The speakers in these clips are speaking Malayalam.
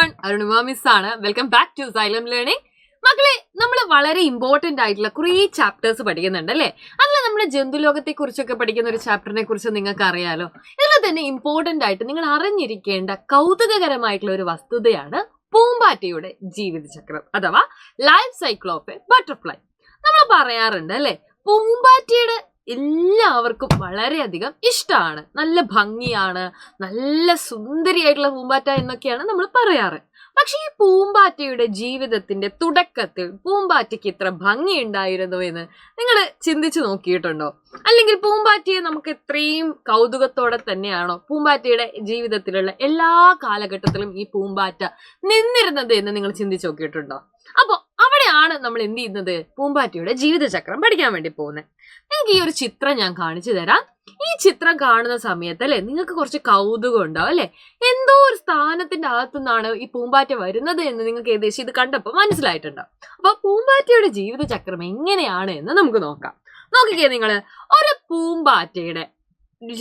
everyone, Arunima Miss ആണ്. Welcome back to Xylem learning. മക്കളെ, നമ്മൾ വളരെ ഇമ്പോർട്ടന്റ് ആയിട്ടുള്ള കുറേ ചാപ്റ്റേഴ്സ് പഠിക്കുന്നുണ്ട് അല്ലേ? അതിൽ നമ്മൾ ജന്തുലോകത്തെ കുറിച്ചൊക്കെ പഠിക്കുന്ന ഒരു ചാപ്റ്ററിനെ കുറിച്ച് നിങ്ങൾക്ക് അറിയാലോ. ഇതിൽ തന്നെ ഇമ്പോർട്ടന്റ് ആയിട്ട് നിങ്ങൾ അറിഞ്ഞിരിക്കേണ്ട കൗതുകകരമായിട്ടുള്ള ഒരു വസ്തുതയാണ് പൂമ്പാറ്റയുടെ ജീവിതചക്രം അഥവാ life cycle of A butterfly. നമ്മൾ പറയാറുണ്ട് അല്ലേ, പൂമ്പാറ്റയുടെ എല്ലാവർക്കും വളരെയധികം ഇഷ്ടമാണ്, നല്ല ഭംഗിയാണ്, നല്ല സുന്ദരിയായിട്ടുള്ള പൂമ്പാറ്റ എന്നൊക്കെയാണ് നമ്മൾ പറയാറ്. പക്ഷെ ഈ പൂമ്പാറ്റയുടെ ജീവിതത്തിന്റെ തുടക്കത്തിൽ പൂമ്പാറ്റയ്ക്ക് ഇത്ര ഭംഗി ഉണ്ടായിരുന്നു എന്ന് നിങ്ങൾ ചിന്തിച്ചു നോക്കിയിട്ടുണ്ടോ? അല്ലെങ്കിൽ പൂമ്പാറ്റയെ നമുക്ക് ഇത്രയും കൗതുകത്തോടെ തന്നെയാണോ പൂമ്പാറ്റയുടെ ജീവിതത്തിലുള്ള എല്ലാ കാലഘട്ടത്തിലും ഈ പൂമ്പാറ്റ നിന്നിരുന്നത് എന്ന് നിങ്ങൾ ചിന്തിച്ചു നോക്കിയിട്ടുണ്ടോ? അപ്പോൾ അവിടെയാണ് നമ്മൾ എന്ത് ചെയ്യുന്നത്, പൂമ്പാറ്റയുടെ ജീവിതചക്രം പഠിക്കാൻ വേണ്ടി പോകുന്നത്. നിങ്ങൾക്ക് ഈ ഒരു ചിത്രം ഞാൻ കാണിച്ചു തരാം. ഈ ചിത്രം കാണുന്ന സമയത്ത് അല്ലെ നിങ്ങൾക്ക് കുറച്ച് കൗതുകം ഉണ്ടാവും അല്ലെ, എന്തോ ഒരു സ്ഥാനത്തിന്റെ അകത്തു നിന്നാണ് ഈ പൂമ്പാറ്റ വരുന്നത് എന്ന് നിങ്ങൾക്ക് ഏകദേശം ഇത് കണ്ടപ്പോൾ മനസ്സിലായിട്ടുണ്ടാവും. അപ്പൊ പൂമ്പാറ്റയുടെ ജീവിതചക്രം എങ്ങനെയാണ് എന്ന് നമുക്ക് നോക്കാം. നോക്കിക്കേ നിങ്ങള്, ഒരു പൂമ്പാറ്റയുടെ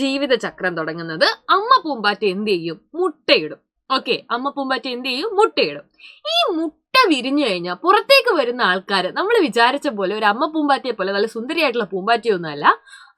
ജീവിതചക്രം തുടങ്ങുന്നത് അമ്മ പൂമ്പാറ്റ എന്ത് ചെയ്യും, മുട്ടയിടും. ഓക്കെ, അമ്മ പൂമ്പാറ്റ എന്ത് ചെയ്യും, മുട്ടയിടും. ഈ മുട്ട വിരിഞ്ഞു കഴിഞ്ഞാൽ പുറത്തേക്ക് വരുന്ന ആൾക്കാർ നമ്മൾ വിചാരിച്ച പോലെ ഒരു അമ്മ പൂമ്പാറ്റയെ പോലെ നല്ല സുന്ദരിയായിട്ടുള്ള പൂമ്പാറ്റയൊന്നും അല്ല.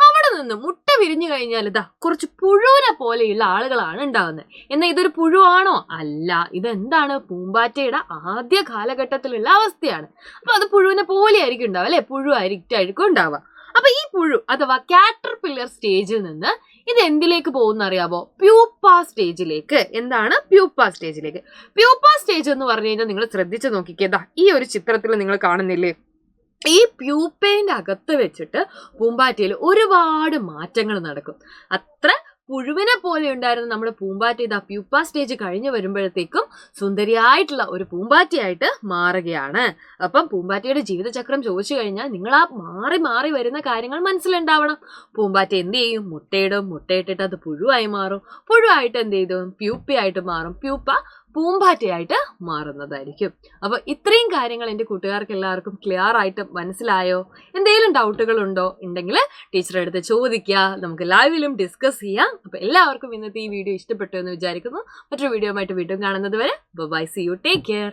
അവിടെ നിന്ന് മുട്ട വിരിഞ്ഞു കഴിഞ്ഞാൽ ഇതാ കുറച്ച് പുഴുവിനെ പോലെയുള്ള ആളുകളാണ് ഉണ്ടാവുന്നത്. എന്നാൽ ഇതൊരു പുഴുവാണോ? അല്ല, ഇതെന്താണ്, പൂമ്പാറ്റയുടെ ആദ്യ കാലഘട്ടത്തിലുള്ള അവസ്ഥയാണ്. അപ്പൊ അത് പുഴുവിനെ പോലെ ആയിരിക്കും ഉണ്ടാവുക അല്ലെ, പുഴുവായിരിക്കും ഉണ്ടാവുക. അപ്പൊ ഈ പുഴു അഥവാ കാറ്റർപില്ലർ സ്റ്റേജിൽ നിന്ന് ഇത് എന്തിലേക്ക് പോകുന്ന അറിയാമോ? പ്യൂപ്പ സ്റ്റേജിലേക്ക്. എന്താണ് പ്യൂപ്പ സ്റ്റേജിലേക്ക്? പ്യൂപ്പ സ്റ്റേജ് എന്ന് പറഞ്ഞു കഴിഞ്ഞാൽ നിങ്ങൾ ശ്രദ്ധിച്ചു നോക്കിക്കേതാ, ഈ ഒരു ചിത്രത്തിൽ നിങ്ങൾ കാണുന്നില്ലേ, ഈ പ്യൂപ്പേന്റെ അകത്ത് വെച്ചിട്ട് പൂമ്പാറ്റയിൽ ഒരുപാട് മാറ്റങ്ങൾ നടക്കും. അത്ര പുഴുവിനെ പോലെ ഉണ്ടായിരുന്ന നമ്മുടെ പൂമ്പാറ്റ ഇതാ പ്യൂപ്പ സ്റ്റേജ് കഴിഞ്ഞ് വരുമ്പോഴത്തേക്കും സുന്ദരിയായിട്ടുള്ള ഒരു പൂമ്പാറ്റയായിട്ട് മാറുകയാണ്. അപ്പം പൂമ്പാറ്റയുടെ ജീവിതചക്രം ചോദിച്ചു കഴിഞ്ഞാൽ നിങ്ങൾ ആ മാറി മാറി വരുന്ന കാര്യങ്ങൾ മനസ്സിലുണ്ടാവണം. പൂമ്പാറ്റ എന്ത് ചെയ്യും, മുട്ടയിടും, മുട്ടയിട്ടിട്ട് അത് പുഴുവായി മാറും, പുഴുവായിട്ട് എന്ത് ചെയ്തു, പ്യൂപ്പയായിട്ട് മാറും, പ്യൂപ്പ പൂമ്പാറ്റയായിട്ട് മാറുന്നതായിരിക്കും. അപ്പൊ ഇത്രയും കാര്യങ്ങൾ എൻ്റെ കൂട്ടുകാർക്ക് എല്ലാവർക്കും ക്ലിയർ ആയിട്ട് മനസ്സിലായോ? എന്തെങ്കിലും ഡൗട്ടുകൾ ഉണ്ടോ? ഉണ്ടെങ്കിൽ ടീച്ചറെ അടുത്ത് ചോദിക്കുക, നമുക്ക് ലൈവിലും ഡിസ്കസ് ചെയ്യാം. അപ്പൊ എല്ലാവർക്കും ഇന്നത്തെ ഈ വീഡിയോ ഇഷ്ടപ്പെട്ടു എന്ന് വിചാരിക്കുന്നു. മറ്റൊരു വീഡിയോ ആയിട്ട് വീണ്ടും കാണുന്നത് വരെ bye, see you, take care.